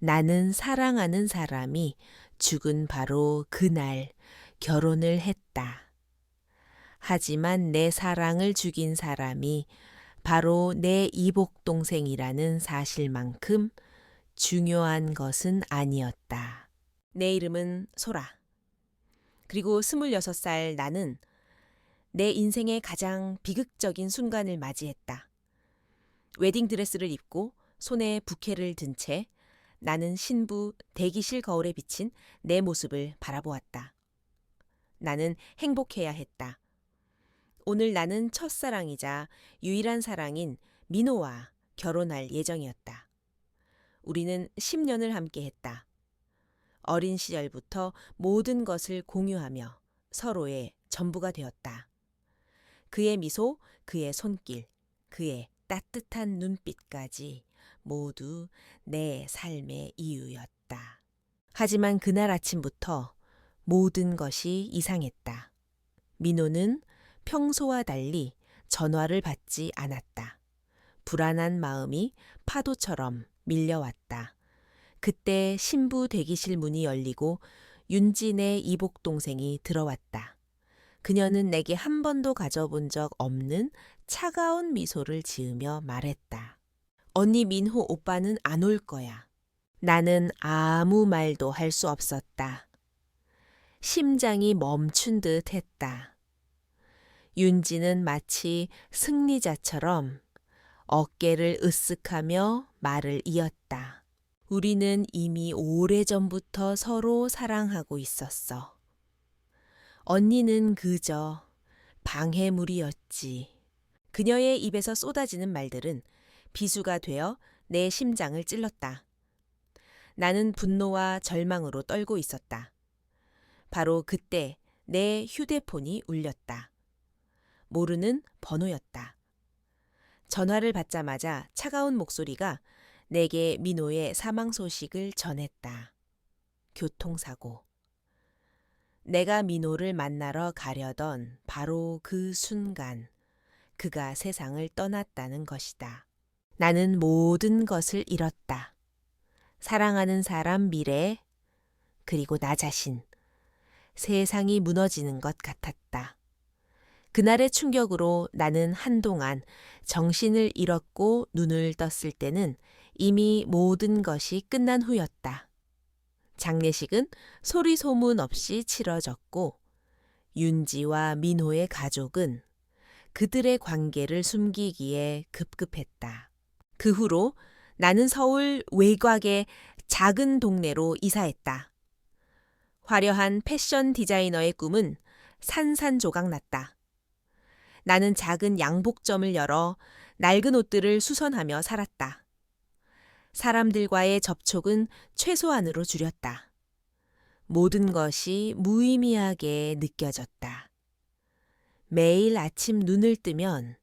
나는 사랑하는 사람이 죽은 바로 그날 결혼을 했다. 하지만 내 사랑을 죽인 사람이 바로 내 이복동생이라는 사실만큼 중요한 것은 아니었다. 내 이름은 소라. 그리고 26살 나는 내 인생의 가장 비극적인 순간을 맞이했다. 웨딩드레스를 입고 손에 부케를 든 채 나는 신부 대기실 거울에 비친 내 모습을 바라보았다. 나는 행복해야 했다. 오늘 나는 첫사랑이자 유일한 사랑인 민호와 결혼할 예정이었다. 우리는 10년을 함께했다. 어린 시절부터 모든 것을 공유하며 서로의 전부가 되었다. 그의 미소, 그의 손길, 그의 따뜻한 눈빛까지 모두 내 삶의 이유였다. 하지만 그날 아침부터 모든 것이 이상했다. 민호는 평소와 달리 전화를 받지 않았다. 불안한 마음이 파도처럼 밀려왔다. 그때 신부 대기실 문이 열리고 윤진의 이복동생이 들어왔다. 그녀는 내게 한 번도 가져본 적 없는 차가운 미소를 지으며 말했다. 언니 민호 오빠는 안 올 거야. 나는 아무 말도 할 수 없었다. 심장이 멈춘 듯 했다. 윤지는 마치 승리자처럼 어깨를 으쓱하며 말을 이었다. 우리는 이미 오래전부터 서로 사랑하고 있었어. 언니는 그저 방해물이었지. 그녀의 입에서 쏟아지는 말들은 비수가 되어 내 심장을 찔렀다. 나는 분노와 절망으로 떨고 있었다. 바로 그때 내 휴대폰이 울렸다. 모르는 번호였다. 전화를 받자마자 차가운 목소리가 내게 민호의 사망 소식을 전했다. 교통사고. 내가 민호를 만나러 가려던 바로 그 순간, 그가 세상을 떠났다는 것이다. 나는 모든 것을 잃었다. 사랑하는 사람 미래, 그리고 나 자신. 세상이 무너지는 것 같았다. 그날의 충격으로 나는 한동안 정신을 잃었고 눈을 떴을 때는 이미 모든 것이 끝난 후였다. 장례식은 소리 소문 없이 치러졌고 윤지와 민호의 가족은 그들의 관계를 숨기기에 급급했다. 그 후로 나는 서울 외곽의 작은 동네로 이사했다. 화려한 패션 디자이너의 꿈은 산산조각 났다. 나는 작은 양복점을 열어 낡은 옷들을 수선하며 살았다. 사람들과의 접촉은 최소한으로 줄였다. 모든 것이 무의미하게 느껴졌다. 매일 아침 눈을 뜨면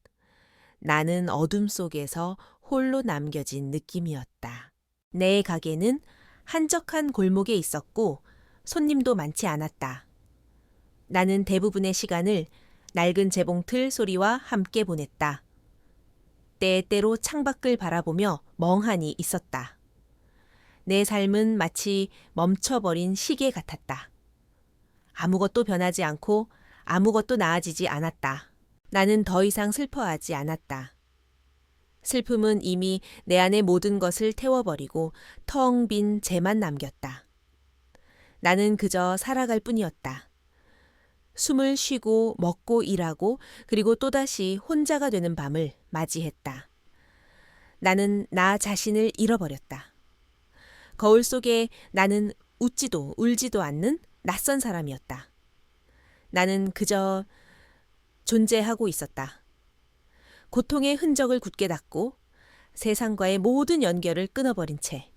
나는 어둠 속에서 홀로 남겨진 느낌이었다. 내 가게는 한적한 골목에 있었고 손님도 많지 않았다. 나는 대부분의 시간을 낡은 재봉틀 소리와 함께 보냈다. 때때로 창밖을 바라보며 멍하니 있었다. 내 삶은 마치 멈춰버린 시계 같았다. 아무것도 변하지 않고 아무것도 나아지지 않았다. 나는 더 이상 슬퍼하지 않았다. 슬픔은 이미 내 안의 모든 것을 태워버리고 텅 빈 재만 남겼다. 나는 그저 살아갈 뿐이었다. 숨을 쉬고 먹고 일하고 그리고 또다시 혼자가 되는 밤을 맞이했다. 나는 나 자신을 잃어버렸다. 거울 속에 나는 웃지도 울지도 않는 낯선 사람이었다. 나는 그저 존재하고 있었다. 고통의 흔적을 굳게 닫고 세상과의 모든 연결을 끊어버린 채.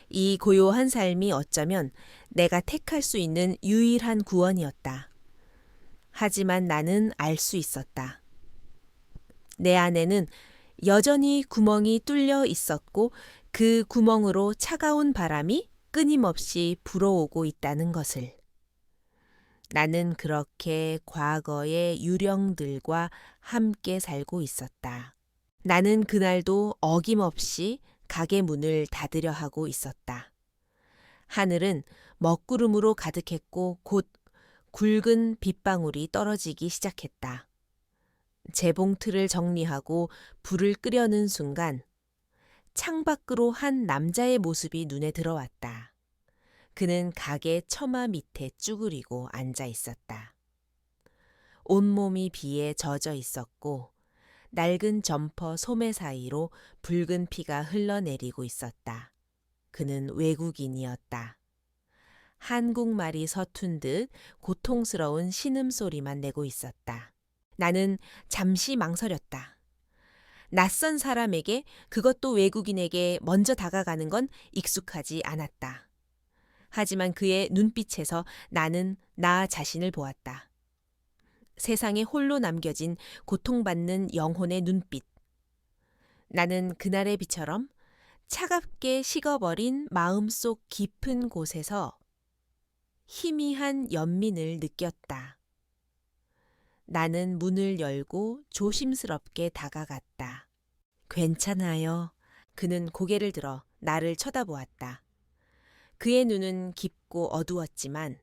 이 고요한 삶이 어쩌면 내가 택할 수 있는 유일한 구원이었다. 하지만 나는 알 수 있었다. 내 안에는 여전히 구멍이 뚫려 있었고 그 구멍으로 차가운 바람이 끊임없이 불어오고 있다는 것을. 나는 그렇게 과거의 유령들과 함께 살고 있었다. 나는 그날도 어김없이 가게 문을 닫으려 하고 있었다. 하늘은 먹구름으로 가득했고 곧 굵은 빗방울이 떨어지기 시작했다. 재봉틀을 정리하고 불을 끄려는 순간 창밖으로 한 남자의 모습이 눈에 들어왔다. 그는 가게 처마 밑에 쭈그리고 앉아 있었다. 온몸이 비에 젖어 있었고 낡은 점퍼 소매 사이로 붉은 피가 흘러내리고 있었다. 그는 외국인이었다. 한국말이 서툰 듯 고통스러운 신음소리만 내고 있었다. 나는 잠시 망설였다. 낯선 사람에게, 그것도 외국인에게 먼저 다가가는 건 익숙하지 않았다. 하지만 그의 눈빛에서 나는 나 자신을 보았다. 세상에 홀로 남겨진 고통받는 영혼의 눈빛. 나는 그날의 비처럼 차갑게 식어버린 마음속 깊은 곳에서 희미한 연민을 느꼈다. 나는 문을 열고 조심스럽게 다가갔다. 괜찮아요. 그는 고개를 들어 나를 쳐다보았다. 그의 눈은 깊고 어두웠지만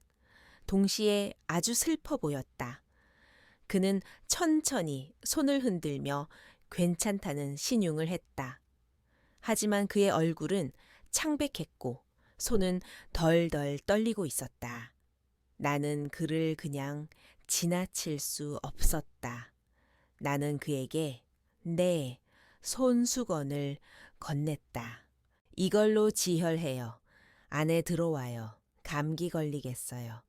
동시에 아주 슬퍼 보였다. 그는 천천히 손을 흔들며 괜찮다는 신용을 했다. 하지만 그의 얼굴은 창백했고 손은 덜덜 떨리고 있었다. 나는 그를 그냥 지나칠 수 없었다. 나는 그에게 내 손수건을 건넸다. 이걸로 지혈해요. 안에 들어와요. 감기 걸리겠어요.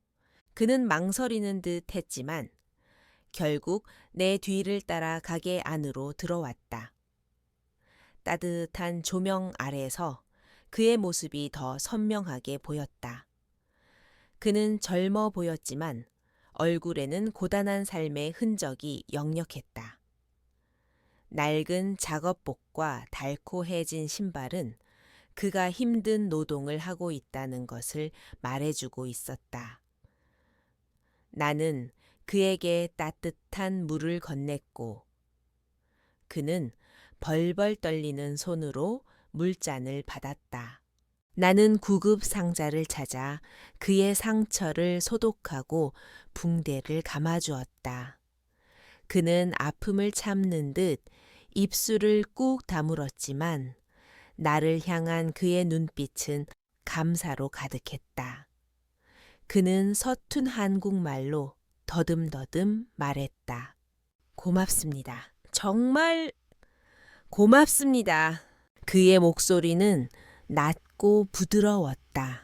그는 망설이는 듯 했지만 결국 내 뒤를 따라 가게 안으로 들어왔다. 따뜻한 조명 아래서 그의 모습이 더 선명하게 보였다. 그는 젊어 보였지만 얼굴에는 고단한 삶의 흔적이 역력했다. 낡은 작업복과 닳고해진 신발은 그가 힘든 노동을 하고 있다는 것을 말해주고 있었다. 나는 그에게 따뜻한 물을 건넸고 그는 벌벌 떨리는 손으로 물잔을 받았다. 나는 구급 상자를 찾아 그의 상처를 소독하고 붕대를 감아주었다. 그는 아픔을 참는 듯 입술을 꾹 다물었지만 나를 향한 그의 눈빛은 감사로 가득했다. 그는 서툰 한국말로 더듬더듬 말했다. 고맙습니다. 정말 고맙습니다. 그의 목소리는 낮고 부드러웠다.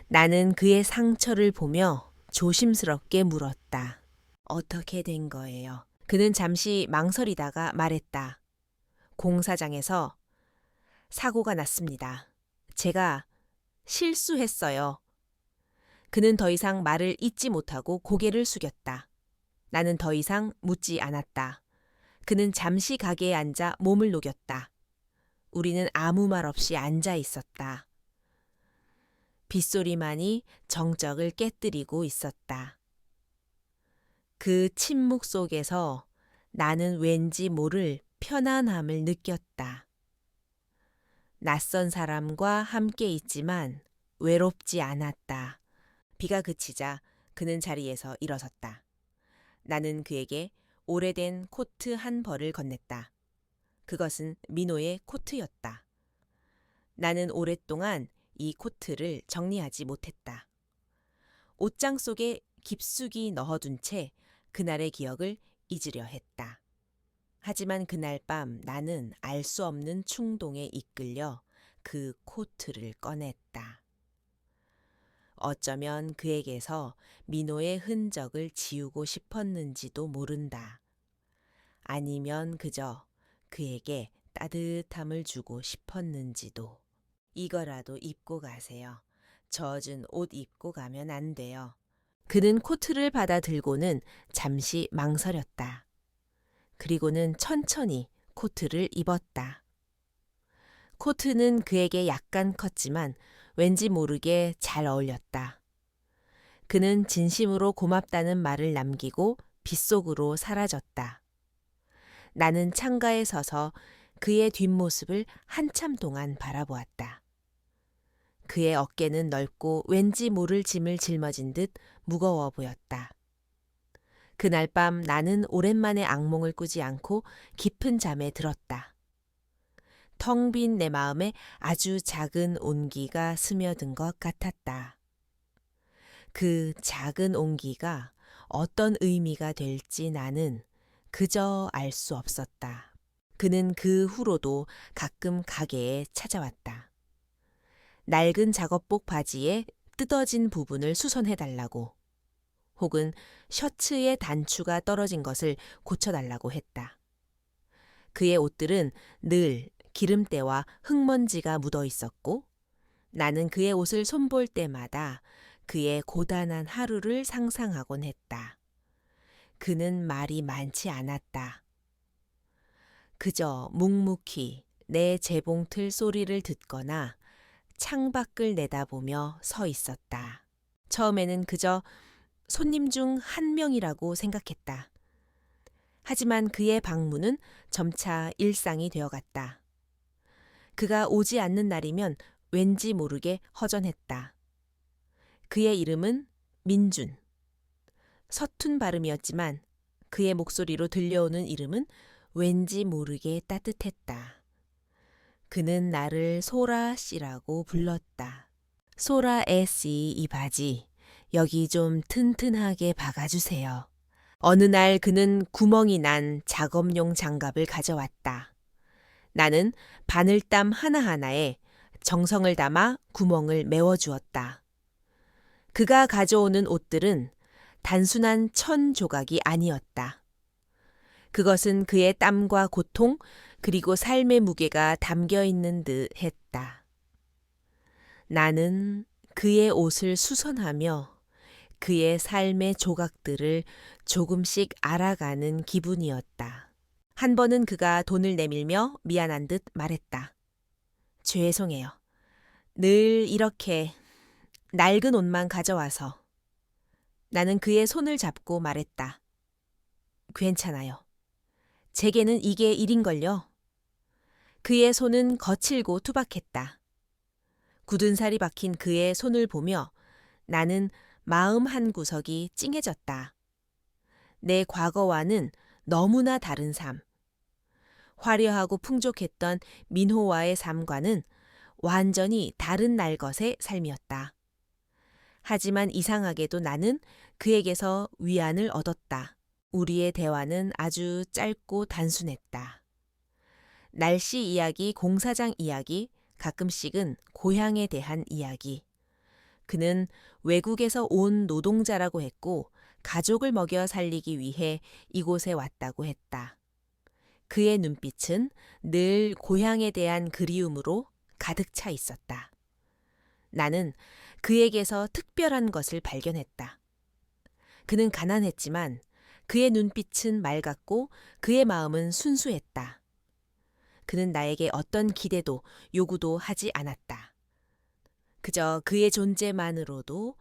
나는 그의 상처를 보며 조심스럽게 물었다. 어떻게 된 거예요? 그는 잠시 망설이다가 말했다. 공사장에서 사고가 났습니다. 제가 실수했어요. 그는 더 이상 말을 잇지 못하고 고개를 숙였다. 나는 더 이상 묻지 않았다. 그는 잠시 가게에 앉아 몸을 녹였다. 우리는 아무 말 없이 앉아 있었다. 빗소리만이 정적을 깨뜨리고 있었다. 그 침묵 속에서 나는 왠지 모를 편안함을 느꼈다. 낯선 사람과 함께 있지만 외롭지 않았다. 비가 그치자 그는 자리에서 일어섰다. 나는 그에게 오래된 코트 한 벌을 건넸다. 그것은 민호의 코트였다. 나는 오랫동안 이 코트를 정리하지 못했다. 옷장 속에 깊숙이 넣어둔 채 그날의 기억을 잊으려 했다. 하지만 그날 밤 나는 알 수 없는 충동에 이끌려 그 코트를 꺼냈다. 어쩌면 그에게서 민호의 흔적을 지우고 싶었는지도 모른다. 아니면 그저 그에게 따뜻함을 주고 싶었는지도. 이거라도 입고 가세요. 젖은 옷 입고 가면 안 돼요. 그는 코트를 받아 들고는 잠시 망설였다. 그리고는 천천히 코트를 입었다. 코트는 그에게 약간 컸지만 왠지 모르게 잘 어울렸다. 그는 진심으로 고맙다는 말을 남기고 빗속으로 사라졌다. 나는 창가에 서서 그의 뒷모습을 한참 동안 바라보았다. 그의 어깨는 넓고 왠지 모를 짐을 짊어진 듯 무거워 보였다. 그날 밤 나는 오랜만에 악몽을 꾸지 않고 깊은 잠에 들었다. 텅 빈 내 마음에 아주 작은 온기가 스며든 것 같았다. 그 작은 온기가 어떤 의미가 될지 나는 그저 알 수 없었다. 그는 그 후로도 가끔 가게에 찾아왔다. 낡은 작업복 바지에 뜯어진 부분을 수선해달라고, 혹은 셔츠의 단추가 떨어진 것을 고쳐달라고 했다. 그의 옷들은 늘 기름때와 흙먼지가 묻어 있었고, 나는 그의 옷을 손볼 때마다 그의 고단한 하루를 상상하곤 했다. 그는 말이 많지 않았다. 그저 묵묵히 내 재봉틀 소리를 듣거나 창밖을 내다보며 서 있었다. 처음에는 그저 손님 중 한 명이라고 생각했다. 하지만 그의 방문은 점차 일상이 되어갔다. 그가 오지 않는 날이면 왠지 모르게 허전했다. 그의 이름은 민준. 서툰 발음이었지만 그의 목소리로 들려오는 이름은 왠지 모르게 따뜻했다. 그는 나를 소라 씨라고 불렀다. 소라 씨, 이 바지 여기 좀 튼튼하게 박아주세요. 어느 날 그는 구멍이 난 작업용 장갑을 가져왔다. 나는 바늘땀 하나하나에 정성을 담아 구멍을 메워주었다. 그가 가져오는 옷들은 단순한 천 조각이 아니었다. 그것은 그의 땀과 고통 그리고 삶의 무게가 담겨 있는 듯 했다. 나는 그의 옷을 수선하며 그의 삶의 조각들을 조금씩 알아가는 기분이었다. 한 번은 그가 돈을 내밀며 미안한 듯 말했다. 죄송해요. 늘 이렇게 낡은 옷만 가져와서. 나는 그의 손을 잡고 말했다. 괜찮아요. 제게는 이게 일인걸요. 그의 손은 거칠고 투박했다. 굳은 살이 박힌 그의 손을 보며 나는 마음 한 구석이 찡해졌다. 내 과거와는 너무나 다른 삶. 화려하고 풍족했던 민호와의 삶과는 완전히 다른 날것의 삶이었다. 하지만 이상하게도 나는 그에게서 위안을 얻었다. 우리의 대화는 아주 짧고 단순했다. 날씨 이야기, 공사장 이야기, 가끔씩은 고향에 대한 이야기. 그는 외국에서 온 노동자라고 했고 가족을 먹여 살리기 위해 이곳에 왔다고 했다. 그의 눈빛은 늘 고향에 대한 그리움으로 가득 차 있었다. 나는 그에게서 특별한 것을 발견했다. 그는 가난했지만 그의 눈빛은 맑았고 그의 마음은 순수했다. 그는 나에게 어떤 기대도 요구도 하지 않았다. 그저 그의 존재만으로도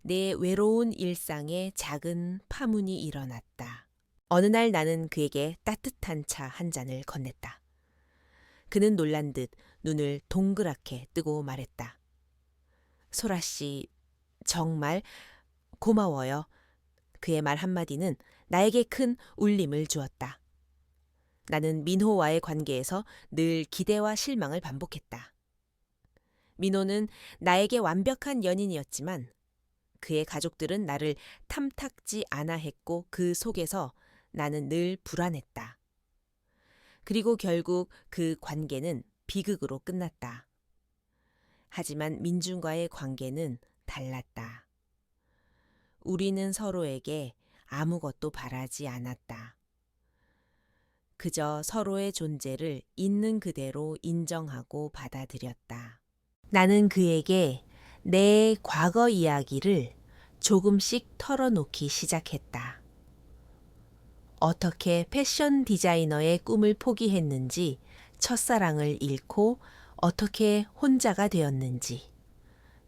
내 외로운 일상에 작은 파문이 일어났다. 어느 날 나는 그에게 따뜻한 차 한 잔을 건넸다. 그는 놀란 듯 눈을 동그랗게 뜨고 말했다. 소라 씨, 정말 고마워요. 그의 말 한마디는 나에게 큰 울림을 주었다. 나는 민호와의 관계에서 늘 기대와 실망을 반복했다. 민호는 나에게 완벽한 연인이었지만 그의 가족들은 나를 탐탁지 않아 했고 그 속에서 나는 늘 불안했다. 그리고 결국 그 관계는 비극으로 끝났다. 하지만 민준과의 관계는 달랐다. 우리는 서로에게 아무것도 바라지 않았다. 그저 서로의 존재를 있는 그대로 인정하고 받아들였다. 나는 그에게 내 과거 이야기를 조금씩 털어놓기 시작했다. 어떻게 패션 디자이너의 꿈을 포기했는지, 첫사랑을 잃고 어떻게 혼자가 되었는지.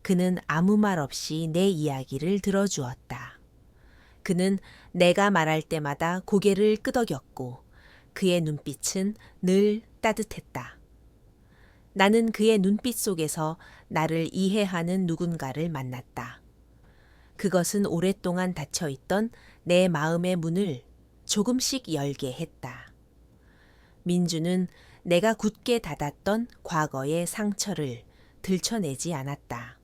그는 아무 말 없이 내 이야기를 들어주었다. 그는 내가 말할 때마다 고개를 끄덕였고 그의 눈빛은 늘 따뜻했다. 나는 그의 눈빛 속에서 나를 이해하는 누군가를 만났다. 그것은 오랫동안 닫혀있던 내 마음의 문을 조금씩 열게 했다. 민주는 내가 굳게 닫았던 과거의 상처를 들춰내지 않았다.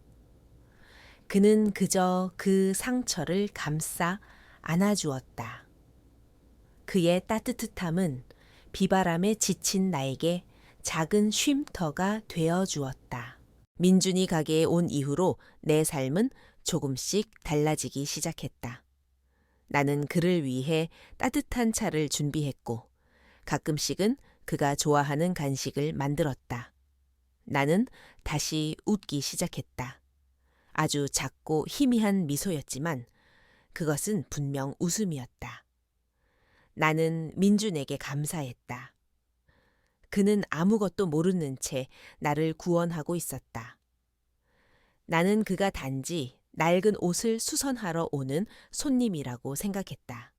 그는 그저 그 상처를 감싸 안아주었다. 그의 따뜻함은 비바람에 지친 나에게 작은 쉼터가 되어 주었다. 민준이 가게에 온 이후로 내 삶은 조금씩 달라지기 시작했다. 나는 그를 위해 따뜻한 차를 준비했고 가끔씩은 그가 좋아하는 간식을 만들었다. 나는 다시 웃기 시작했다. 아주 작고 희미한 미소였지만 그것은 분명 웃음이었다. 나는 민준에게 감사했다. 그는 아무것도 모르는 채 나를 구원하고 있었다. 나는 그가 단지 낡은 옷을 수선하러 오는 손님이라고 생각했다.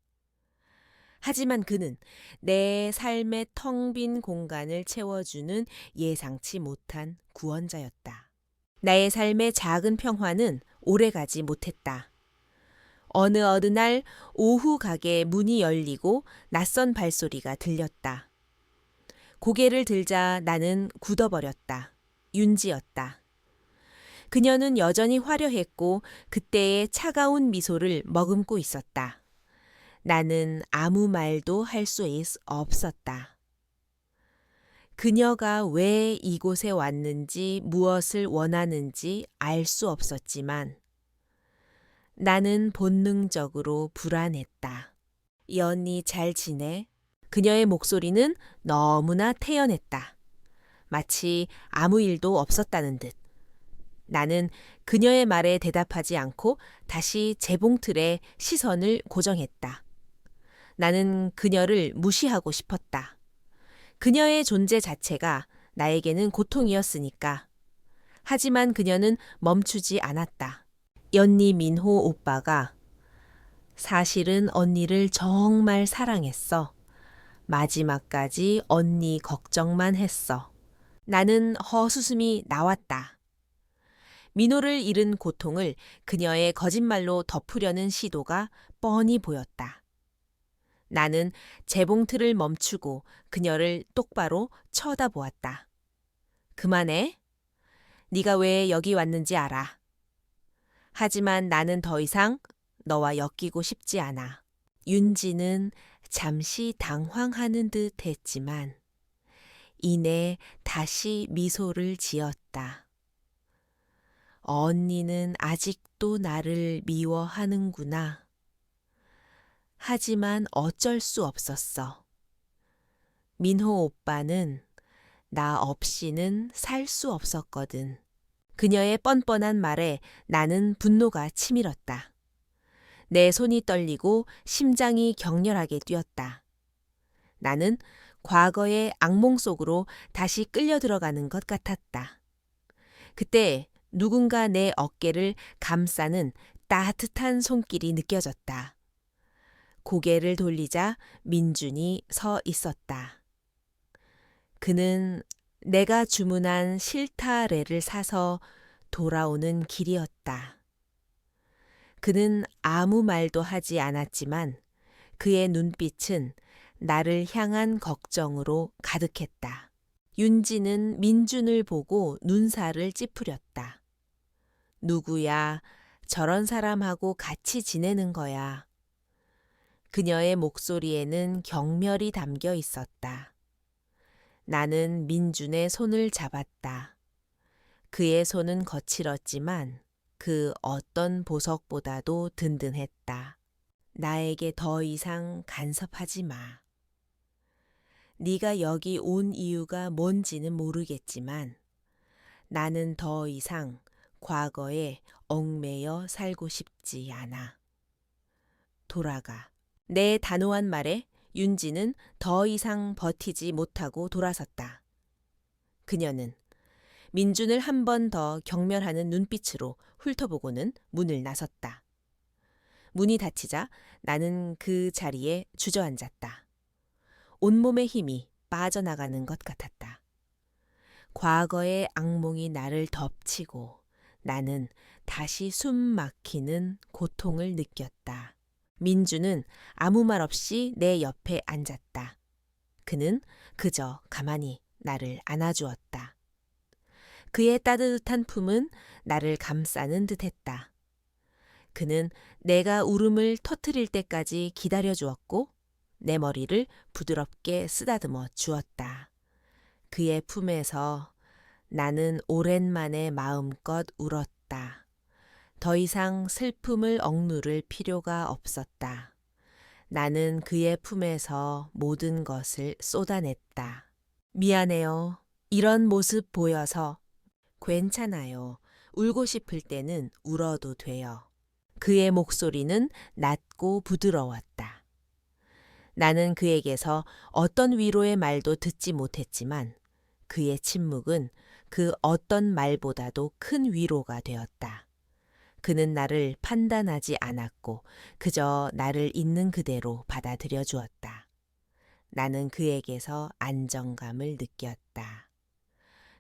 하지만 그는 내 삶의 텅 빈 공간을 채워주는 예상치 못한 구원자였다. 나의 삶의 작은 평화는 오래가지 못했다. 어느 날 오후 가게 문이 열리고 낯선 발소리가 들렸다. 고개를 들자 나는 굳어버렸다. 윤지였다. 그녀는 여전히 화려했고 그때의 차가운 미소를 머금고 있었다. 나는 아무 말도 할 수 없었다. 그녀가 왜 이곳에 왔는지 무엇을 원하는지 알 수 없었지만 나는 본능적으로 불안했다. 연이 잘 지내? 그녀의 목소리는 너무나 태연했다. 마치 아무 일도 없었다는 듯. 나는 그녀의 말에 대답하지 않고 다시 재봉틀에 시선을 고정했다. 나는 그녀를 무시하고 싶었다. 그녀의 존재 자체가 나에게는 고통이었으니까. 하지만 그녀는 멈추지 않았다. 연니 민호 오빠가 사실은 언니를 정말 사랑했어. 마지막까지 언니 걱정만 했어. 나는 허수음이 나왔다. 민호를 잃은 고통을 그녀의 거짓말로 덮으려는 시도가 뻔히 보였다. 나는 재봉틀을 멈추고 그녀를 똑바로 쳐다보았다. 그만해. 네가 왜 여기 왔는지 알아. 하지만 나는 더 이상 너와 엮이고 싶지 않아. 윤지는 잠시 당황하는 듯 했지만 이내 다시 미소를 지었다. 언니는 아직도 나를 미워하는구나. 하지만 어쩔 수 없었어. 민호 오빠는 나 없이는 살 수 없었거든. 그녀의 뻔뻔한 말에 나는 분노가 치밀었다. 내 손이 떨리고 심장이 격렬하게 뛰었다. 나는 과거의 악몽 속으로 다시 끌려 들어가는 것 같았다. 그때 누군가 내 어깨를 감싸는 따뜻한 손길이 느껴졌다. 고개를 돌리자 민준이 서 있었다. 그는 내가 주문한 실타래를 사서 돌아오는 길이었다. 그는 아무 말도 하지 않았지만 그의 눈빛은 나를 향한 걱정으로 가득했다. 윤지는 민준을 보고 눈살을 찌푸렸다. 누구야, 저런 사람하고 같이 지내는 거야. 그녀의 목소리에는 경멸이 담겨 있었다. 나는 민준의 손을 잡았다. 그의 손은 거칠었지만 그 어떤 보석보다도 든든했다. 나에게 더 이상 간섭하지 마. 네가 여기 온 이유가 뭔지는 모르겠지만 나는 더 이상 과거에 얽매여 살고 싶지 않아. 돌아가. 내 단호한 말에 윤지는 더 이상 버티지 못하고 돌아섰다. 그녀는 민준을 한 번 더 경멸하는 눈빛으로 훑어보고는 문을 나섰다. 문이 닫히자 나는 그 자리에 주저앉았다. 온몸의 힘이 빠져나가는 것 같았다. 과거의 악몽이 나를 덮치고 나는 다시 숨 막히는 고통을 느꼈다. 민주는 아무 말 없이 내 옆에 앉았다. 그는 그저 가만히 나를 안아주었다. 그의 따뜻한 품은 나를 감싸는 듯했다. 그는 내가 울음을 터뜨릴 때까지 기다려주었고 내 머리를 부드럽게 쓰다듬어 주었다. 그의 품에서 나는 오랜만에 마음껏 울었다. 더 이상 슬픔을 억누를 필요가 없었다. 나는 그의 품에서 모든 것을 쏟아냈다. 미안해요. 이런 모습 보여서. 괜찮아요. 울고 싶을 때는 울어도 돼요. 그의 목소리는 낮고 부드러웠다. 나는 그에게서 어떤 위로의 말도 듣지 못했지만 그의 침묵은 그 어떤 말보다도 큰 위로가 되었다. 그는 나를 판단하지 않았고 그저 나를 있는 그대로 받아들여 주었다. 나는 그에게서 안정감을 느꼈다.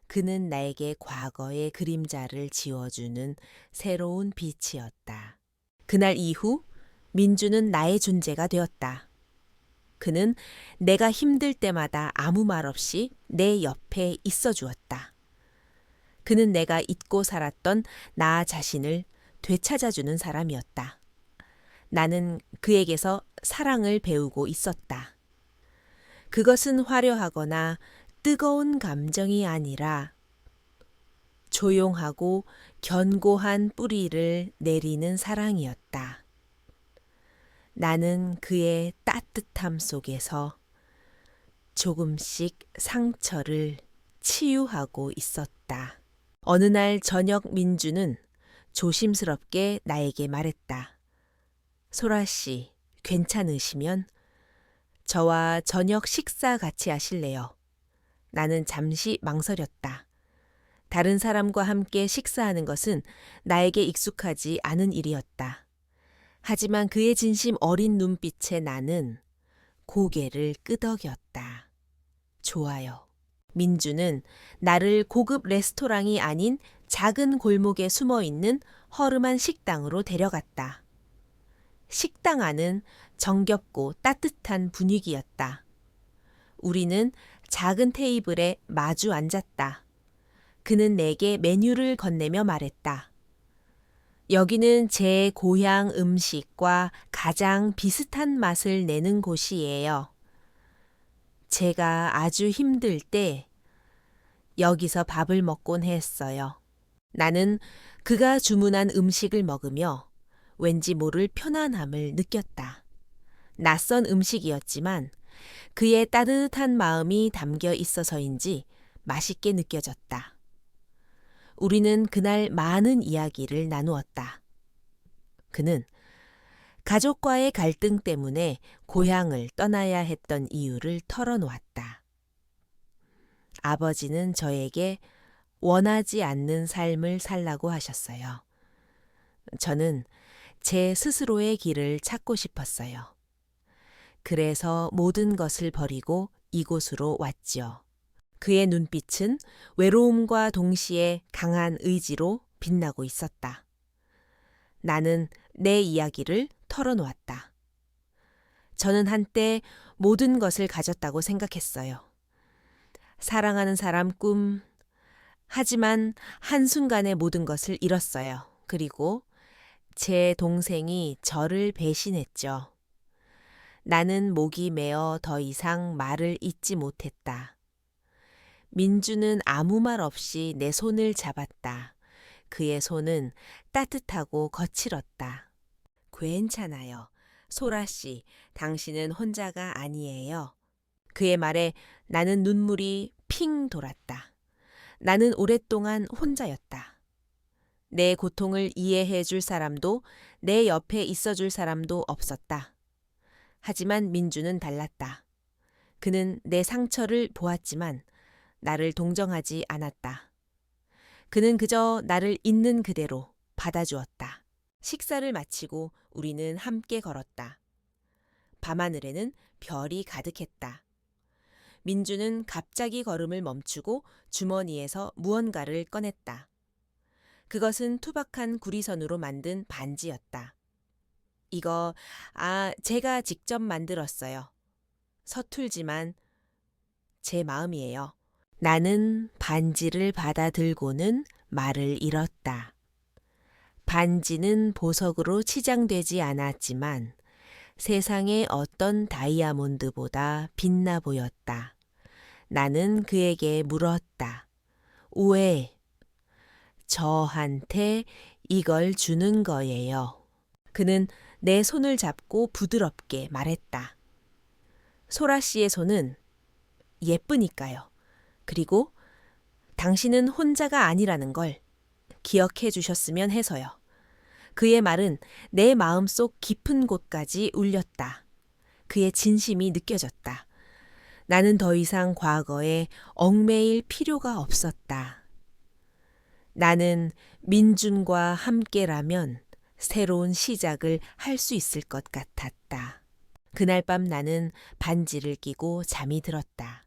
그는 나에게 과거의 그림자를 지워주는 새로운 빛이었다. 그날 이후 민주는 나의 존재가 되었다. 그는 내가 힘들 때마다 아무 말 없이 내 옆에 있어 주었다. 그는 내가 잊고 살았던 나 자신을 되찾아주는 사람이었다. 나는 그에게서 사랑을 배우고 있었다. 그것은 화려하거나 뜨거운 감정이 아니라 조용하고 견고한 뿌리를 내리는 사랑이었다. 나는 그의 따뜻함 속에서 조금씩 상처를 치유하고 있었다. 어느 날 저녁 민주는 조심스럽게 나에게 말했다. 소라 씨, 괜찮으시면 저와 저녁 식사 같이 하실래요? 나는 잠시 망설였다. 다른 사람과 함께 식사하는 것은 나에게 익숙하지 않은 일이었다. 하지만 그의 진심 어린 눈빛에 나는 고개를 끄덕였다. 좋아요. 민주는 나를 고급 레스토랑이 아닌 작은 골목에 숨어 있는 허름한 식당으로 데려갔다. 식당 안은 정겹고 따뜻한 분위기였다. 우리는 작은 테이블에 마주 앉았다. 그는 내게 메뉴를 건네며 말했다. 여기는 제 고향 음식과 가장 비슷한 맛을 내는 곳이에요. 제가 아주 힘들 때 여기서 밥을 먹곤 했어요. 나는 그가 주문한 음식을 먹으며 왠지 모를 편안함을 느꼈다. 낯선 음식이었지만 그의 따뜻한 마음이 담겨 있어서인지 맛있게 느껴졌다. 우리는 그날 많은 이야기를 나누었다. 그는 가족과의 갈등 때문에 고향을 떠나야 했던 이유를 털어놓았다. 아버지는 저에게 원하지 않는 삶을 살라고 하셨어요. 저는 제 스스로의 길을 찾고 싶었어요. 그래서 모든 것을 버리고 이곳으로 왔지요. 그의 눈빛은 외로움과 동시에 강한 의지로 빛나고 있었다. 나는 내 이야기를 털어놓았다. 저는 한때 모든 것을 가졌다고 생각했어요. 사랑하는 사람 꿈, 하지만 한순간에 모든 것을 잃었어요. 그리고 제 동생이 저를 배신했죠. 나는 목이 메어 더 이상 말을 잇지 못했다. 민주는 아무 말 없이 내 손을 잡았다. 그의 손은 따뜻하고 거칠었다. 괜찮아요. 소라 씨, 당신은 혼자가 아니에요. 그의 말에 나는 눈물이 핑 돌았다. 나는 오랫동안 혼자였다. 내 고통을 이해해 줄 사람도 내 옆에 있어 줄 사람도 없었다. 하지만 민주는 달랐다. 그는 내 상처를 보았지만 나를 동정하지 않았다. 그는 그저 나를 있는 그대로 받아주었다. 식사를 마치고 우리는 함께 걸었다. 밤하늘에는 별이 가득했다. 민주는 갑자기 걸음을 멈추고 주머니에서 무언가를 꺼냈다. 그것은 투박한 구리선으로 만든 반지였다. 이거, 제가 직접 만들었어요. 서툴지만 제 마음이에요. 나는 반지를 받아들고는 말을 잃었다. 반지는 보석으로 치장되지 않았지만 세상의 어떤 다이아몬드보다 빛나 보였다. 나는 그에게 물었다. 왜? 저한테 이걸 주는 거예요. 그는 내 손을 잡고 부드럽게 말했다. 소라 씨의 손은 예쁘니까요. 그리고 당신은 혼자가 아니라는 걸 기억해 주셨으면 해서요. 그의 말은 내 마음속 깊은 곳까지 울렸다. 그의 진심이 느껴졌다. 나는 더 이상 과거에 얽매일 필요가 없었다. 나는 민준과 함께라면 새로운 시작을 할 수 있을 것 같았다. 그날 밤 나는 반지를 끼고 잠이 들었다.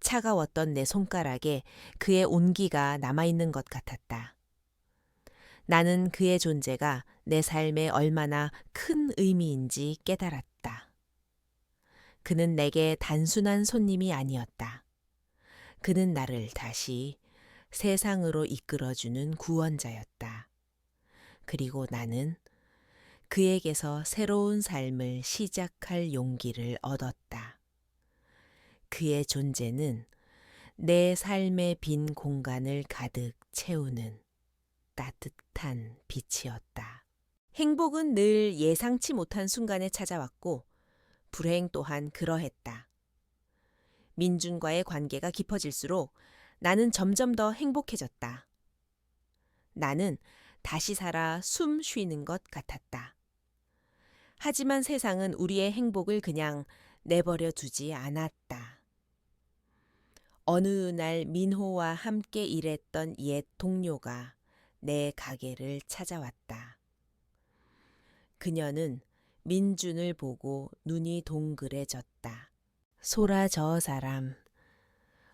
차가웠던 내 손가락에 그의 온기가 남아있는 것 같았다. 나는 그의 존재가 내 삶에 얼마나 큰 의미인지 깨달았다. 그는 내게 단순한 손님이 아니었다. 그는 나를 다시 세상으로 이끌어주는 구원자였다. 그리고 나는 그에게서 새로운 삶을 시작할 용기를 얻었다. 그의 존재는 내 삶의 빈 공간을 가득 채우는 따뜻한 빛이었다. 행복은 늘 예상치 못한 순간에 찾아왔고 불행 또한 그러했다. 민준과의 관계가 깊어질수록 나는 점점 더 행복해졌다. 나는 다시 살아 숨 쉬는 것 같았다. 하지만 세상은 우리의 행복을 그냥 내버려 두지 않았다. 어느 날 민호와 함께 일했던 옛 동료가 내 가게를 찾아왔다. 그녀는 민준을 보고 눈이 동그래졌다. 소라 저 사람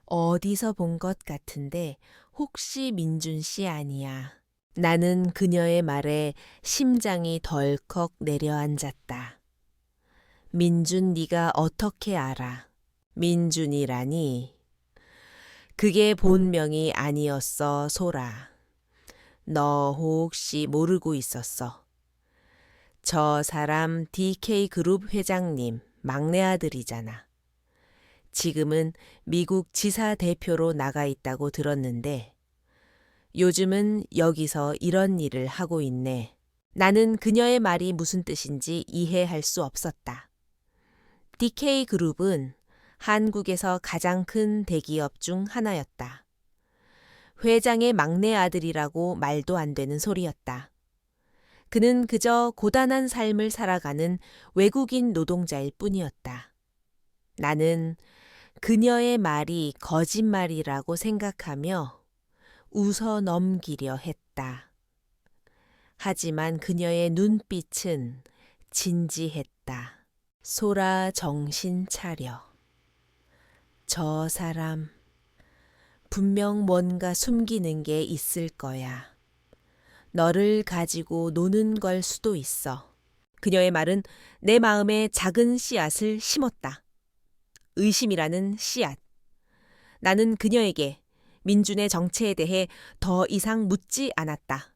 어디서 본 것 같은데 혹시 민준 씨 아니야? 나는 그녀의 말에 심장이 덜컥 내려앉았다. 민준 네가 어떻게 알아? 민준이라니? 그게 본명이 아니었어, 소라. 너 혹시 모르고 있었어? 저 사람 DK그룹 회장님 막내 아들이잖아. 지금은 미국 지사 대표로 나가 있다고 들었는데 요즘은 여기서 이런 일을 하고 있네. 나는 그녀의 말이 무슨 뜻인지 이해할 수 없었다. DK그룹은 한국에서 가장 큰 대기업 중 하나였다. 회장의 막내 아들이라고 말도 안 되는 소리였다. 그는 그저 고단한 삶을 살아가는 외국인 노동자일 뿐이었다. 나는 그녀의 말이 거짓말이라고 생각하며 웃어 넘기려 했다. 하지만 그녀의 눈빛은 진지했다. 소라 정신 차려. 저 사람 분명 뭔가 숨기는 게 있을 거야. 너를 가지고 노는 걸 수도 있어. 그녀의 말은 내 마음에 작은 씨앗을 심었다. 의심이라는 씨앗. 나는 그녀에게 민준의 정체에 대해 더 이상 묻지 않았다.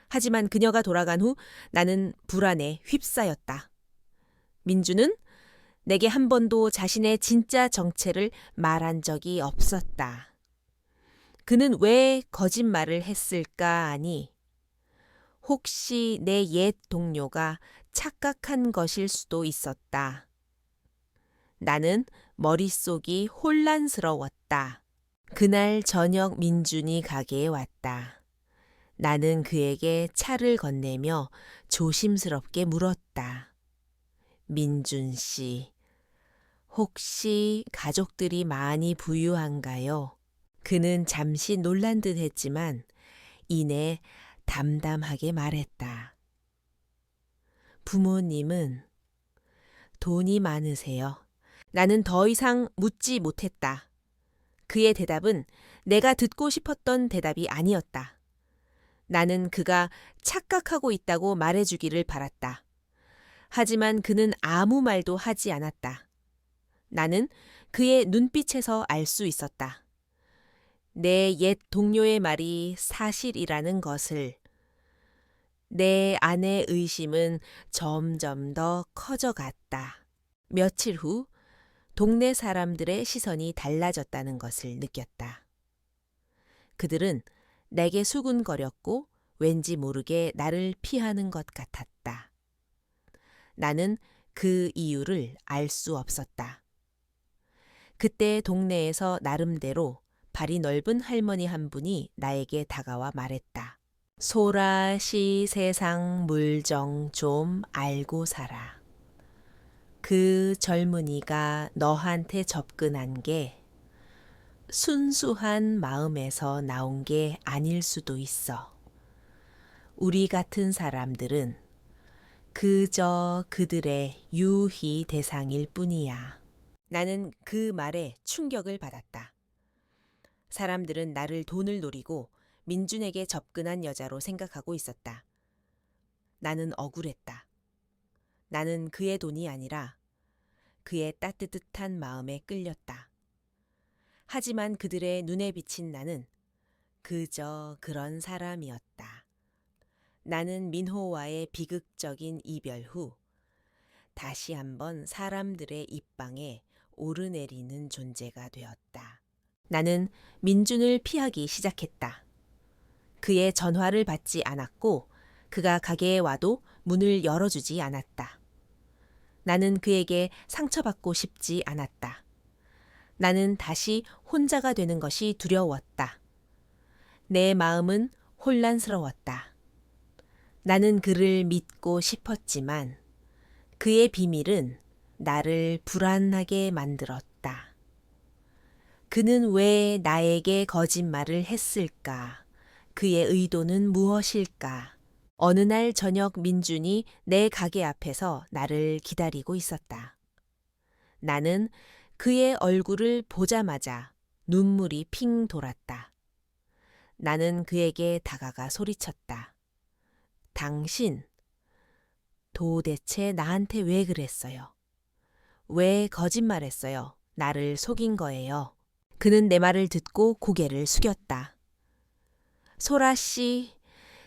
하지만 그녀가 돌아간 후 나는 불안에 휩싸였다. 민준은 내게 한 번도 자신의 진짜 정체를 말한 적이 없었다. 그는 왜 거짓말을 했을까 하니 혹시 내 옛 동료가 착각한 것일 수도 있었다. 나는 머릿속이 혼란스러웠다. 그날 저녁 민준이 가게에 왔다. 나는 그에게 차를 건네며 조심스럽게 물었다. 민준 씨, 혹시 가족들이 많이 부유한가요? 그는 잠시 놀란 듯 했지만 이내 담담하게 말했다. 부모님은 돈이 많으세요. 나는 더 이상 묻지 못했다. 그의 대답은 내가 듣고 싶었던 대답이 아니었다. 나는 그가 착각하고 있다고 말해주기를 바랐다. 하지만 그는 아무 말도 하지 않았다. 나는 그의 눈빛에서 알 수 있었다. 내 옛 동료의 말이 사실이라는 것을. 내 안의 의심은 점점 더 커져갔다. 며칠 후 동네 사람들의 시선이 달라졌다는 것을 느꼈다. 그들은 내게 수군거렸고 왠지 모르게 나를 피하는 것 같았다. 나는 그 이유를 알 수 없었다. 그때 동네에서 나름대로 발이 넓은 할머니 한 분이 나에게 다가와 말했다. 소라 시 세상 물정 좀 알고 살아. 그 젊은이가 너한테 접근한 게 순수한 마음에서 나온 게 아닐 수도 있어. 우리 같은 사람들은 그저 그들의 유희 대상일 뿐이야. 나는 그 말에 충격을 받았다. 사람들은 나를 돈을 노리고 민준에게 접근한 여자로 생각하고 있었다. 나는 억울했다. 나는 그의 돈이 아니라 그의 따뜻한 마음에 끌렸다. 하지만 그들의 눈에 비친 나는 그저 그런 사람이었다. 나는 민호와의 비극적인 이별 후 다시 한번 사람들의 입방에 오르내리는 존재가 되었다. 나는 민준을 피하기 시작했다. 그의 전화를 받지 않았고 그가 가게에 와도 문을 열어주지 않았다. 나는 그에게 상처받고 싶지 않았다. 나는 다시 혼자가 되는 것이 두려웠다. 내 마음은 혼란스러웠다. 나는 그를 믿고 싶었지만 그의 비밀은 나를 불안하게 만들었다. 그는 왜 나에게 거짓말을 했을까? 그의 의도는 무엇일까? 어느 날 저녁 민준이 내 가게 앞에서 나를 기다리고 있었다. 나는 그의 얼굴을 보자마자 눈물이 핑 돌았다. 나는 그에게 다가가 소리쳤다. 당신, 도대체 나한테 왜 그랬어요? 왜 거짓말했어요? 나를 속인 거예요. 그는 내 말을 듣고 고개를 숙였다. 소라 씨,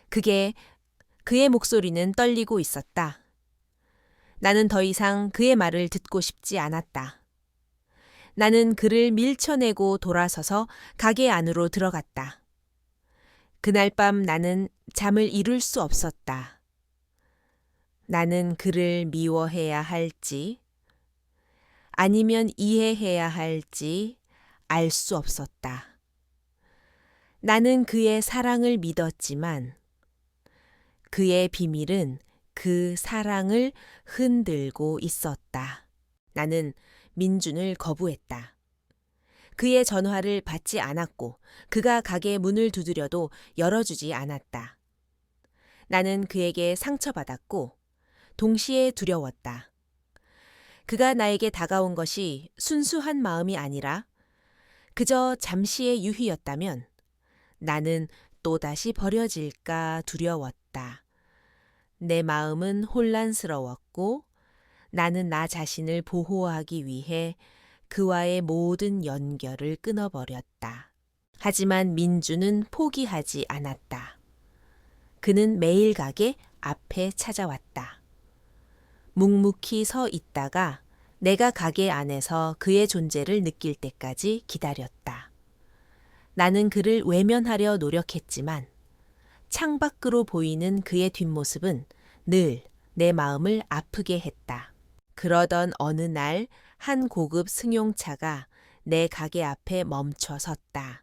그의 목소리는 떨리고 있었다. 나는 더 이상 그의 말을 듣고 싶지 않았다. 나는 그를 밀쳐내고 돌아서서 가게 안으로 들어갔다. 그날 밤 나는 잠을 이룰 수 없었다. 나는 그를 미워해야 할지, 아니면 이해해야 할지 알 수 없었다. 나는 그의 사랑을 믿었지만 그의 비밀은 그 사랑을 흔들고 있었다. 나는 민준을 거부했다. 그의 전화를 받지 않았고 그가 가게 문을 두드려도 열어주지 않았다. 나는 그에게 상처받았고 동시에 두려웠다. 그가 나에게 다가온 것이 순수한 마음이 아니라 그저 잠시의 유희였다면 나는 또다시 버려질까 두려웠다. 내 마음은 혼란스러웠고 나는 나 자신을 보호하기 위해 그와의 모든 연결을 끊어버렸다. 하지만 민주는 포기하지 않았다. 그는 매일 가게 앞에 찾아왔다. 묵묵히 서 있다가 내가 가게 안에서 그의 존재를 느낄 때까지 기다렸다. 나는 그를 외면하려 노력했지만 창밖으로 보이는 그의 뒷모습은 늘 내 마음을 아프게 했다. 그러던 어느 날 한 고급 승용차가 내 가게 앞에 멈춰 섰다.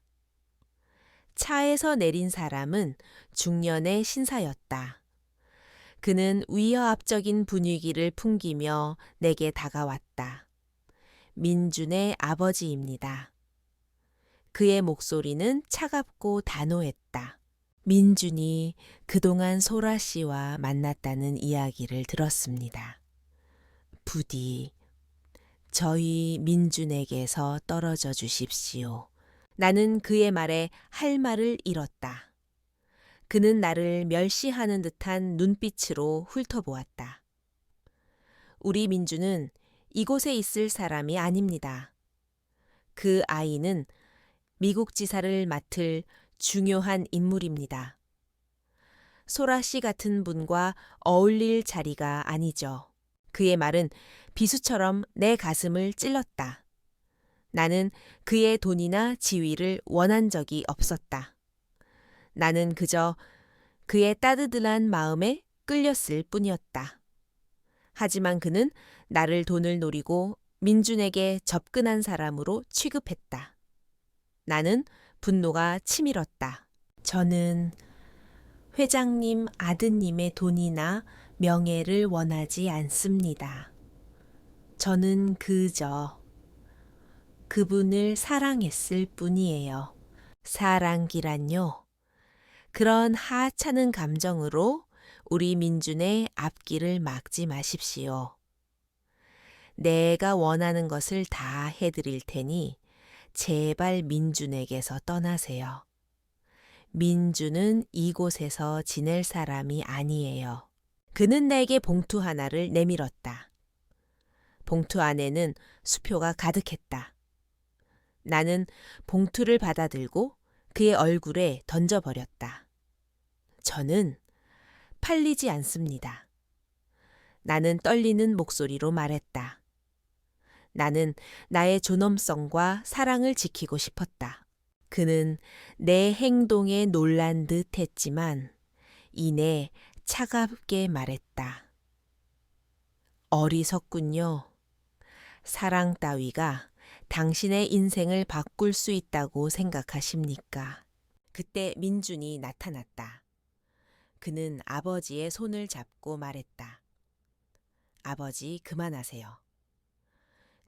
차에서 내린 사람은 중년의 신사였다. 그는 위화압적인 분위기를 풍기며 내게 다가왔다. 민준의 아버지입니다. 그의 목소리는 차갑고 단호했다. 민준이 그동안 소라 씨와 만났다는 이야기를 들었습니다. 부디 저희 민준에게서 떨어져 주십시오. 나는 그의 말에 할 말을 잃었다. 그는 나를 멸시하는 듯한 눈빛으로 훑어보았다. 우리 민준은 이곳에 있을 사람이 아닙니다. 그 아이는 미국 지사를 맡을 중요한 인물입니다. 소라 씨 같은 분과 어울릴 자리가 아니죠. 그의 말은 비수처럼 내 가슴을 찔렀다. 나는 그의 돈이나 지위를 원한 적이 없었다. 나는 그저 그의 따뜻한 마음에 끌렸을 뿐이었다. 하지만 그는 나를 돈을 노리고 민준에게 접근한 사람으로 취급했다. 나는 분노가 치밀었다. 저는 회장님 아드님의 돈이나 명예를 원하지 않습니다. 저는 그저 그분을 사랑했을 뿐이에요. 사랑기란요. 그런 하찮은 감정으로 우리 민준의 앞길을 막지 마십시오. 내가 원하는 것을 다 해드릴 테니 제발 민준에게서 떠나세요. 민준은 이곳에서 지낼 사람이 아니에요. 그는 내게 봉투 하나를 내밀었다. 봉투 안에는 수표가 가득했다. 나는 봉투를 받아들고 그의 얼굴에 던져버렸다. 저는 팔리지 않습니다. 나는 떨리는 목소리로 말했다. 나는 나의 존엄성과 사랑을 지키고 싶었다. 그는 내 행동에 놀란 듯 했지만 이내 차갑게 말했다. 어리석군요. 사랑 따위가 당신의 인생을 바꿀 수 있다고 생각하십니까? 그때 민준이 나타났다. 그는 아버지의 손을 잡고 말했다. 아버지, 그만하세요.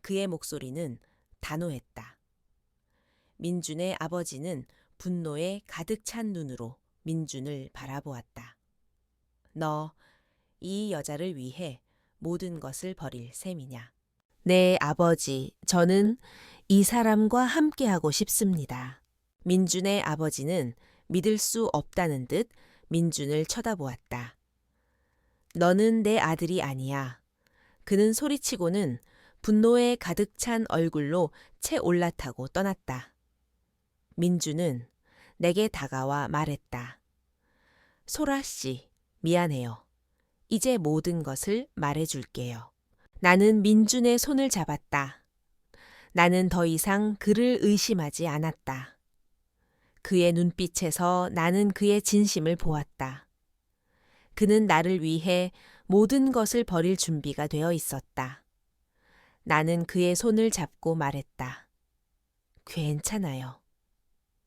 그의 목소리는 단호했다. 민준의 아버지는 분노에 가득 찬 눈으로 민준을 바라보았다. 너 이 여자를 위해 모든 것을 버릴 셈이냐? 네, 아버지, 저는 이 사람과 함께하고 싶습니다. 민준의 아버지는 믿을 수 없다는 듯 민준을 쳐다보았다. 너는 내 아들이 아니야. 그는 소리치고는 분노에 가득 찬 얼굴로 채 올라타고 떠났다. 민준은 내게 다가와 말했다. 소라 씨, 미안해요. 이제 모든 것을 말해줄게요. 나는 민준의 손을 잡았다. 나는 더 이상 그를 의심하지 않았다. 그의 눈빛에서 나는 그의 진심을 보았다. 그는 나를 위해 모든 것을 버릴 준비가 되어 있었다. 나는 그의 손을 잡고 말했다. 괜찮아요.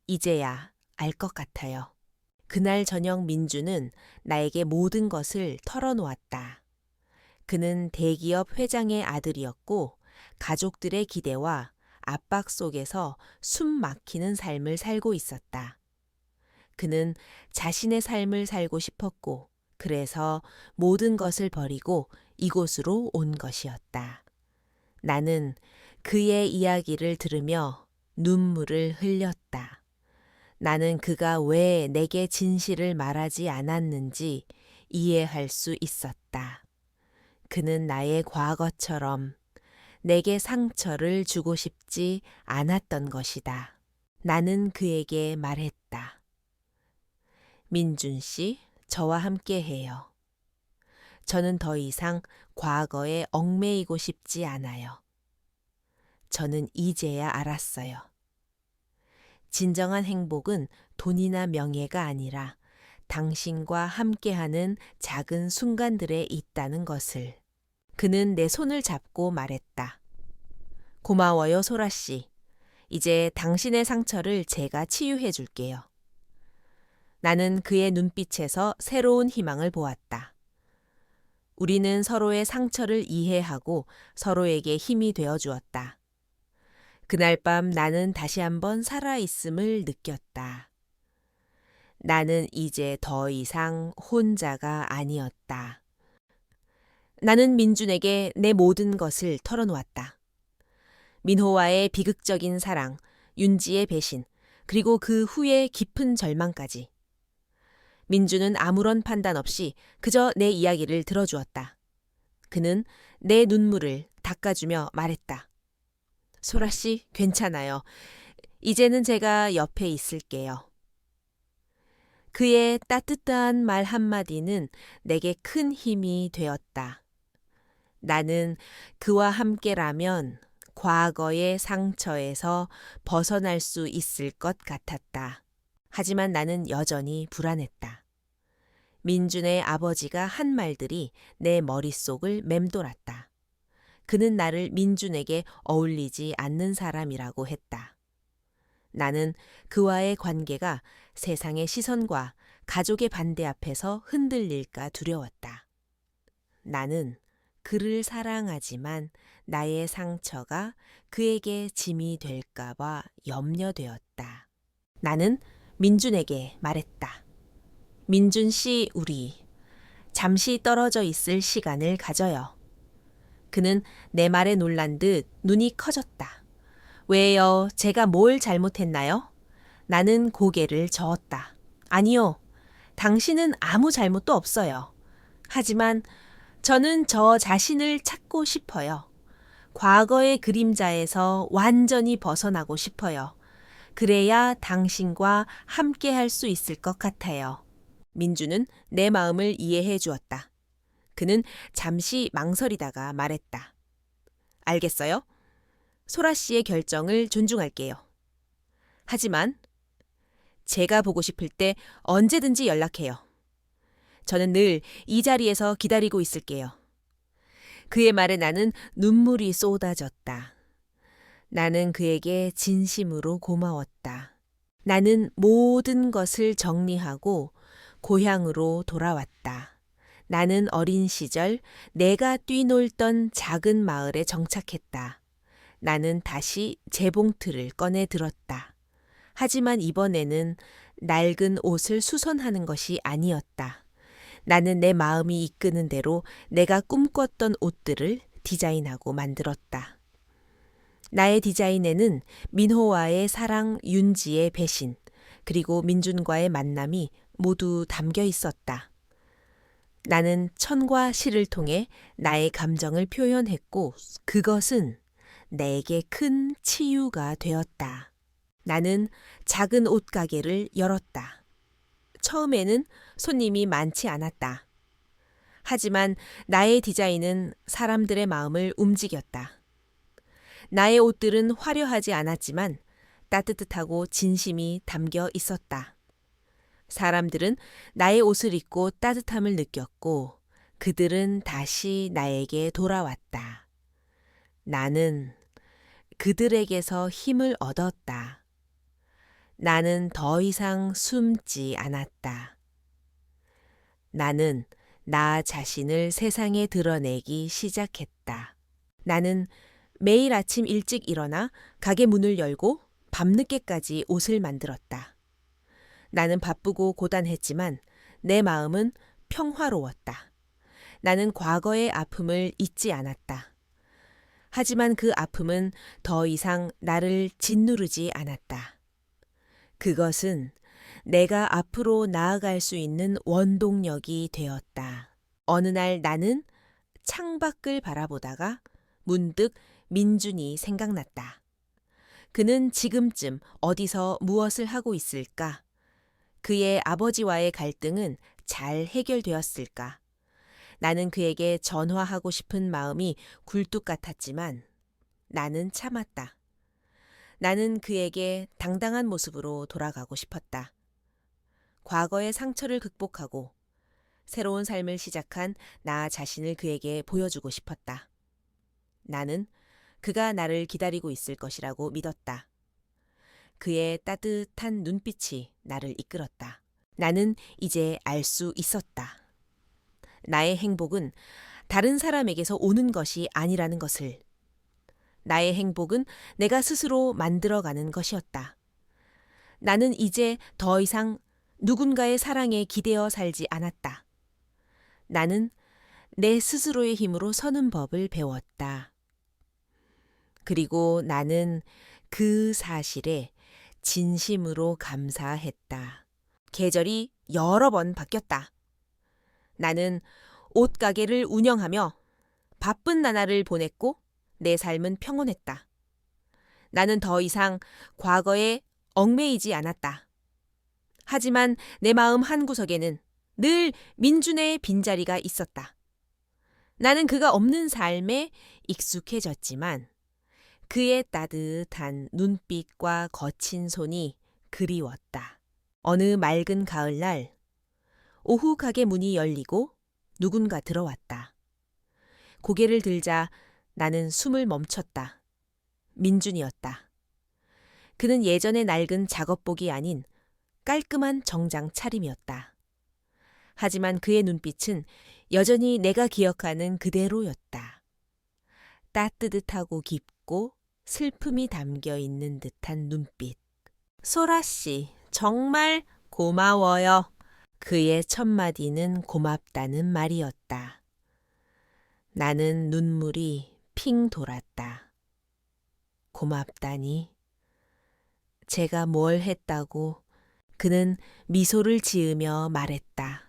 이제야 알 것 같아요. 그날 저녁 민준은 나에게 모든 것을 털어놓았다. 그는 대기업 회장의 아들이었고 가족들의 기대와 압박 속에서 숨 막히는 삶을 살고 있었다. 그는 자신의 삶을 살고 싶었고 그래서 모든 것을 버리고 이곳으로 온 것이었다. 나는 그의 이야기를 들으며 눈물을 흘렸다. 나는 그가 왜 내게 진실을 말하지 않았는지 이해할 수 있었다. 그는 나의 과거처럼 내게 상처를 주고 싶지 않았던 것이다. 나는 그에게 말했다. 민준 씨, 저와 함께 해요. 저는 더 이상 과거에 얽매이고 싶지 않아요. 저는 이제야 알았어요. 진정한 행복은 돈이나 명예가 아니라 당신과 함께하는 작은 순간들에 있다는 것을. 그는 내 손을 잡고 말했다. 고마워요, 소라 씨. 이제 당신의 상처를 제가 치유해 줄게요. 나는 그의 눈빛에서 새로운 희망을 보았다. 우리는 서로의 상처를 이해하고 서로에게 힘이 되어 주었다. 그날 밤 나는 다시 한번 살아있음을 느꼈다. 나는 이제 더 이상 혼자가 아니었다. 나는 민준에게 내 모든 것을 털어놓았다. 민호와의 비극적인 사랑, 윤지의 배신, 그리고 그 후의 깊은 절망까지. 민주는 아무런 판단 없이 그저 내 이야기를 들어주었다. 그는 내 눈물을 닦아주며 말했다. 소라 씨, 괜찮아요. 이제는 제가 옆에 있을게요. 그의 따뜻한 말 한마디는 내게 큰 힘이 되었다. 나는 그와 함께라면 과거의 상처에서 벗어날 수 있을 것 같았다. 하지만 나는 여전히 불안했다. 민준의 아버지가 한 말들이 내 머릿속을 맴돌았다. 그는 나를 민준에게 어울리지 않는 사람이라고 했다. 나는 그와의 관계가 세상의 시선과 가족의 반대 앞에서 흔들릴까 두려웠다. 나는 그를 사랑하지만 나의 상처가 그에게 짐이 될까봐 염려되었다. 나는 민준에게 말했다. 민준 씨, 우리 잠시 떨어져 있을 시간을 가져요. 그는 내 말에 놀란 듯 눈이 커졌다. 왜요? 제가 뭘 잘못했나요? 나는 고개를 저었다. 아니요. 당신은 아무 잘못도 없어요. 하지만 저는 저 자신을 찾고 싶어요. 과거의 그림자에서 완전히 벗어나고 싶어요. 그래야 당신과 함께 할 수 있을 것 같아요. 민주는 내 마음을 이해해 주었다. 그는 잠시 망설이다가 말했다. 알겠어요? 소라 씨의 결정을 존중할게요. 하지만 제가 보고 싶을 때 언제든지 연락해요. 저는 늘 이 자리에서 기다리고 있을게요. 그의 말에 나는 눈물이 쏟아졌다. 나는 그에게 진심으로 고마웠다. 나는 모든 것을 정리하고 고향으로 돌아왔다. 나는 어린 시절 내가 뛰놀던 작은 마을에 정착했다. 나는 다시 재봉틀을 꺼내 들었다. 하지만 이번에는 낡은 옷을 수선하는 것이 아니었다. 나는 내 마음이 이끄는 대로 내가 꿈꿨던 옷들을 디자인하고 만들었다. 나의 디자인에는 민호와의 사랑, 윤지의 배신, 그리고 민준과의 만남이 모두 담겨 있었다. 나는 천과 시를 통해 나의 감정을 표현했고 그것은 내게 큰 치유가 되었다. 나는 작은 옷가게를 열었다. 처음에는 손님이 많지 않았다. 하지만 나의 디자인은 사람들의 마음을 움직였다. 나의 옷들은 화려하지 않았지만 따뜻하고 진심이 담겨 있었다. 사람들은 나의 옷을 입고 따뜻함을 느꼈고 그들은 다시 나에게 돌아왔다. 나는 그들에게서 힘을 얻었다. 나는 더 이상 숨지 않았다. 나는 나 자신을 세상에 드러내기 시작했다. 나는 매일 아침 일찍 일어나 가게 문을 열고 밤늦게까지 옷을 만들었다. 나는 바쁘고 고단했지만 내 마음은 평화로웠다. 나는 과거의 아픔을 잊지 않았다. 하지만 그 아픔은 더 이상 나를 짓누르지 않았다. 그것은 내가 앞으로 나아갈 수 있는 원동력이 되었다. 어느 날 나는 창밖을 바라보다가 문득 민준이 생각났다. 그는 지금쯤 어디서 무엇을 하고 있을까? 그의 아버지와의 갈등은 잘 해결되었을까? 나는 그에게 전화하고 싶은 마음이 굴뚝 같았지만 나는 참았다. 나는 그에게 당당한 모습으로 돌아가고 싶었다. 과거의 상처를 극복하고 새로운 삶을 시작한 나 자신을 그에게 보여주고 싶었다. 나는 그가 나를 기다리고 있을 것이라고 믿었다. 그의 따뜻한 눈빛이 나를 이끌었다. 나는 이제 알 수 있었다. 나의 행복은 다른 사람에게서 오는 것이 아니라는 것을. 나의 행복은 내가 스스로 만들어가는 것이었다. 나는 이제 더 이상 누군가의 사랑에 기대어 살지 않았다. 나는 내 스스로의 힘으로 서는 법을 배웠다. 그리고 나는 그 사실에 진심으로 감사했다. 계절이 여러 번 바뀌었다. 나는 옷가게를 운영하며 바쁜 나날을 보냈고 내 삶은 평온했다. 나는 더 이상 과거에 얽매이지 않았다. 하지만 내 마음 한구석에는 늘 민준의 빈자리가 있었다. 나는 그가 없는 삶에 익숙해졌지만 그의 따뜻한 눈빛과 거친 손이 그리웠다. 어느 맑은 가을날 오후 가게 문이 열리고 누군가 들어왔다. 고개를 들자 나는 숨을 멈췄다. 민준이었다. 그는 예전의 낡은 작업복이 아닌 깔끔한 정장 차림이었다. 하지만 그의 눈빛은 여전히 내가 기억하는 그대로였다. 따뜻하고 깊고 슬픔이 담겨 있는 듯한 눈빛. 소라 씨, 정말 고마워요. 그의 첫 마디는 고맙다는 말이었다. 나는 눈물이 핑 돌았다. 고맙다니. 제가 뭘 했다고. 그는 미소를 지으며 말했다.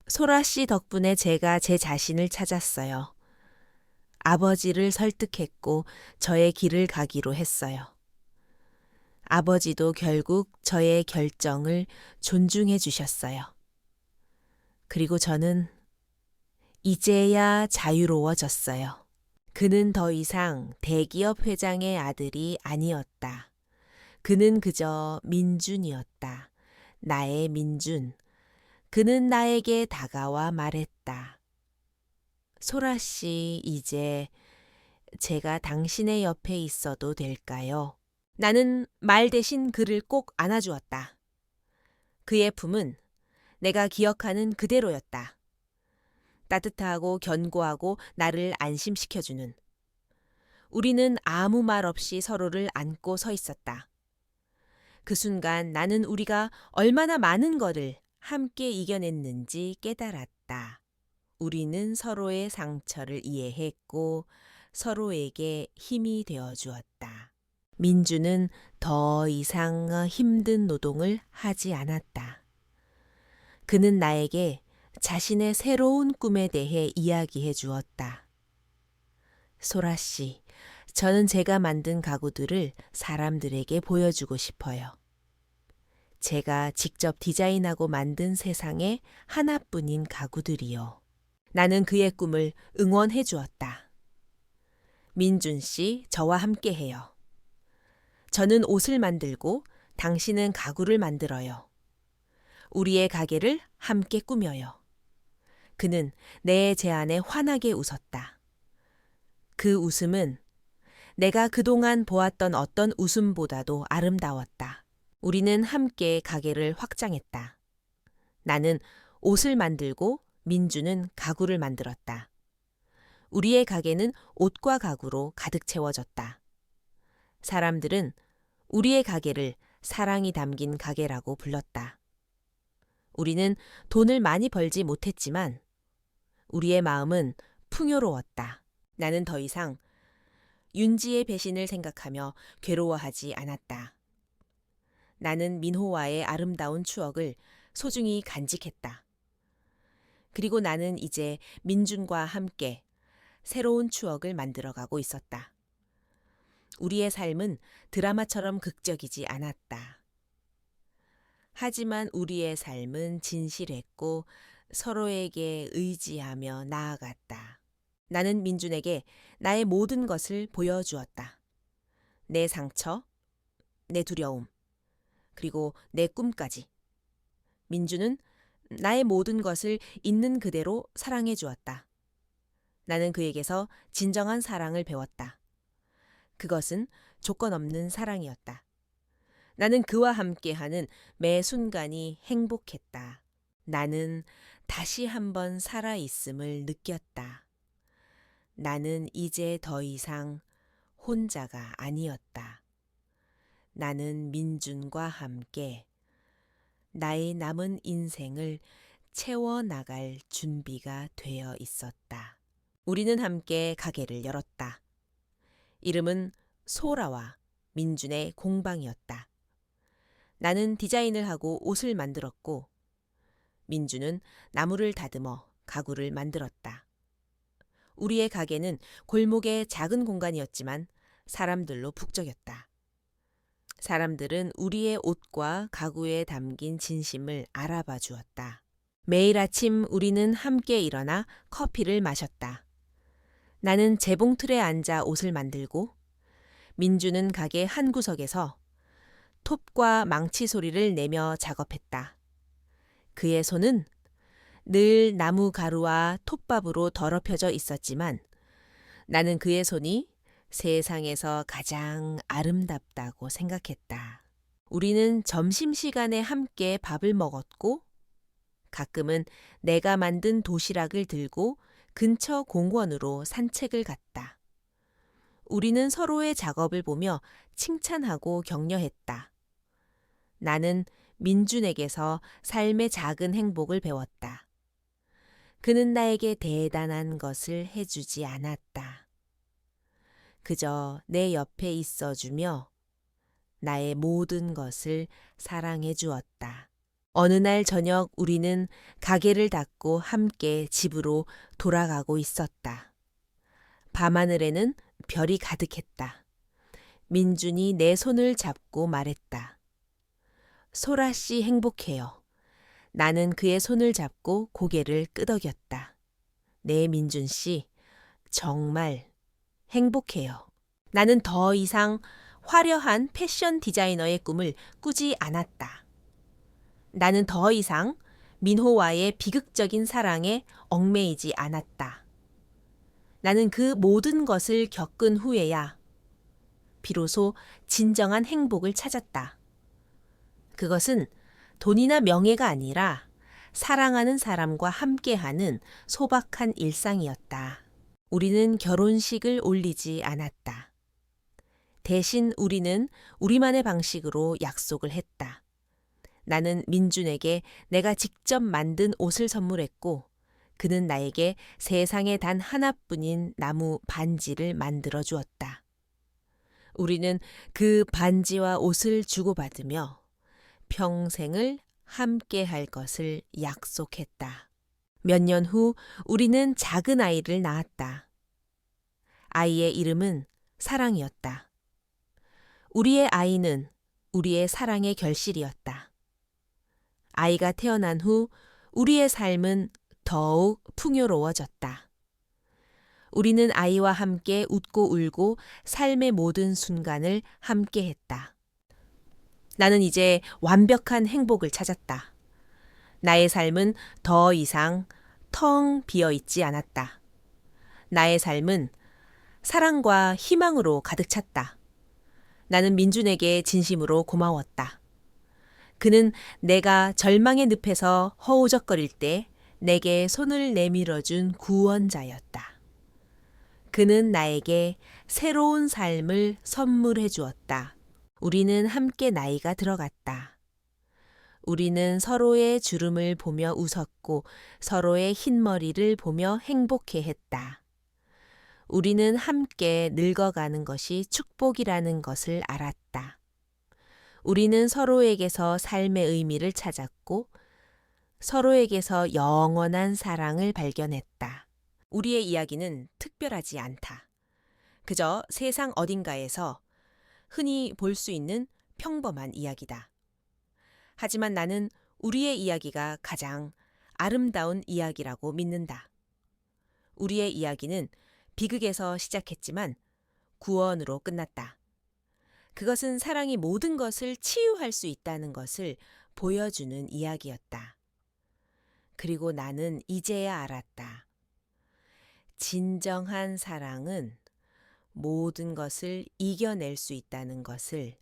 소라 씨 덕분에 제가 제 자신을 찾았어요. 아버지를 설득했고 저의 길을 가기로 했어요. 아버지도 결국 저의 결정을 존중해 주셨어요. 그리고 저는 이제야 자유로워졌어요. 그는 더 이상 대기업 회장의 아들이 아니었다. 그는 그저 민준이었다. 나의 민준. 그는 나에게 다가와 말했다. 소라 씨, 이제 제가 당신의 옆에 있어도 될까요? 나는 말 대신 그를 꼭 안아주었다. 그의 품은 내가 기억하는 그대로였다. 따뜻하고 견고하고 나를 안심시켜주는. 우리는 아무 말 없이 서로를 안고 서 있었다. 그 순간 나는 우리가 얼마나 많은 것을 함께 이겨냈는지 깨달았다. 우리는 서로의 상처를 이해했고 서로에게 힘이 되어 주었다. 민주는 더 이상 힘든 노동을 하지 않았다. 그는 나에게 자신의 새로운 꿈에 대해 이야기해 주었다. 소라 씨, 저는 제가 만든 가구들을 사람들에게 보여주고 싶어요. 제가 직접 디자인하고 만든 세상에 하나뿐인 가구들이요. 나는 그의 꿈을 응원해 주었다. 민준 씨, 저와 함께 해요. 저는 옷을 만들고 당신은 가구를 만들어요. 우리의 가게를 함께 꾸며요. 그는 내 제안에 환하게 웃었다. 그 웃음은 내가 그동안 보았던 어떤 웃음보다도 아름다웠다. 우리는 함께 가게를 확장했다. 나는 옷을 만들고 민주는 가구를 만들었다. 우리의 가게는 옷과 가구로 가득 채워졌다. 사람들은 우리의 가게를 사랑이 담긴 가게라고 불렀다. 우리는 돈을 많이 벌지 못했지만 우리의 마음은 풍요로웠다. 나는 더 이상 윤지의 배신을 생각하며 괴로워하지 않았다. 나는 민호와의 아름다운 추억을 소중히 간직했다. 그리고 나는 이제 민준과 함께 새로운 추억을 만들어가고 있었다. 우리의 삶은 드라마처럼 극적이지 않았다. 하지만 우리의 삶은 진실했고 서로에게 의지하며 나아갔다. 나는 민준에게 나의 모든 것을 보여주었다. 내 상처, 내 두려움, 그리고 내 꿈까지. 민준은 나의 모든 것을 있는 그대로 사랑해 주었다. 나는 그에게서 진정한 사랑을 배웠다. 그것은 조건 없는 사랑이었다. 나는 그와 함께하는 매 순간이 행복했다. 나는 다시 한번 살아있음을 느꼈다. 나는 이제 더 이상 혼자가 아니었다. 나는 민준과 함께 나의 남은 인생을 채워나갈 준비가 되어 있었다. 우리는 함께 가게를 열었다. 이름은 소라와 민준의 공방이었다. 나는 디자인을 하고 옷을 만들었고 민준은 나무를 다듬어 가구를 만들었다. 우리의 가게는 골목의 작은 공간이었지만 사람들로 북적였다. 사람들은 우리의 옷과 가구에 담긴 진심을 알아봐 주었다. 매일 아침 우리는 함께 일어나 커피를 마셨다. 나는 재봉틀에 앉아 옷을 만들고 민주는 가게 한 구석에서 톱과 망치 소리를 내며 작업했다. 그의 손은 늘 나무 가루와 톱밥으로 더럽혀져 있었지만 나는 그의 손이 세상에서 가장 아름답다고 생각했다. 우리는 점심시간에 함께 밥을 먹었고 가끔은 내가 만든 도시락을 들고 근처 공원으로 산책을 갔다. 우리는 서로의 작업을 보며 칭찬하고 격려했다. 나는 민준에게서 삶의 작은 행복을 배웠다. 그는 나에게 대단한 것을 해주지 않았다. 그저 내 옆에 있어주며 나의 모든 것을 사랑해 주었다. 어느 날 저녁 우리는 가게를 닫고 함께 집으로 돌아가고 있었다. 밤하늘에는 별이 가득했다. 민준이 내 손을 잡고 말했다. 소라 씨 행복해요. 나는 그의 손을 잡고 고개를 끄덕였다. 네, 민준 씨, 정말 행복해요. 나는 더 이상 화려한 패션 디자이너의 꿈을 꾸지 않았다. 나는 더 이상 민호와의 비극적인 사랑에 얽매이지 않았다. 나는 그 모든 것을 겪은 후에야 비로소 진정한 행복을 찾았다. 그것은 돈이나 명예가 아니라 사랑하는 사람과 함께하는 소박한 일상이었다. 우리는 결혼식을 올리지 않았다. 대신 우리는 우리만의 방식으로 약속을 했다. 나는 민준에게 내가 직접 만든 옷을 선물했고 그는 나에게 세상에 단 하나뿐인 나무 반지를 만들어 주었다. 우리는 그 반지와 옷을 주고받으며 평생을 함께 할 것을 약속했다. 몇 년 후 우리는 작은 아이를 낳았다. 아이의 이름은 사랑이었다. 우리의 아이는 우리의 사랑의 결실이었다. 아이가 태어난 후 우리의 삶은 더욱 풍요로워졌다. 우리는 아이와 함께 웃고 울고 삶의 모든 순간을 함께 했다. 나는 이제 완벽한 행복을 찾았다. 나의 삶은 더 이상 텅 비어 있지 않았다. 나의 삶은 사랑과 희망으로 가득 찼다. 나는 민준에게 진심으로 고마웠다. 그는 내가 절망의 늪에서 허우적거릴 때 내게 손을 내밀어준 구원자였다. 그는 나에게 새로운 삶을 선물해 주었다. 우리는 함께 나이가 들어갔다. 우리는 서로의 주름을 보며 웃었고 서로의 흰머리를 보며 행복해 했다. 우리는 함께 늙어가는 것이 축복이라는 것을 알았다. 우리는 서로에게서 삶의 의미를 찾았고 서로에게서 영원한 사랑을 발견했다. 우리의 이야기는 특별하지 않다. 그저 세상 어딘가에서 흔히 볼 수 있는 평범한 이야기다. 하지만 나는 우리의 이야기가 가장 아름다운 이야기라고 믿는다. 우리의 이야기는 비극에서 시작했지만 구원으로 끝났다. 그것은 사랑이 모든 것을 치유할 수 있다는 것을 보여주는 이야기였다. 그리고 나는 이제야 알았다. 진정한 사랑은 모든 것을 이겨낼 수 있다는 것을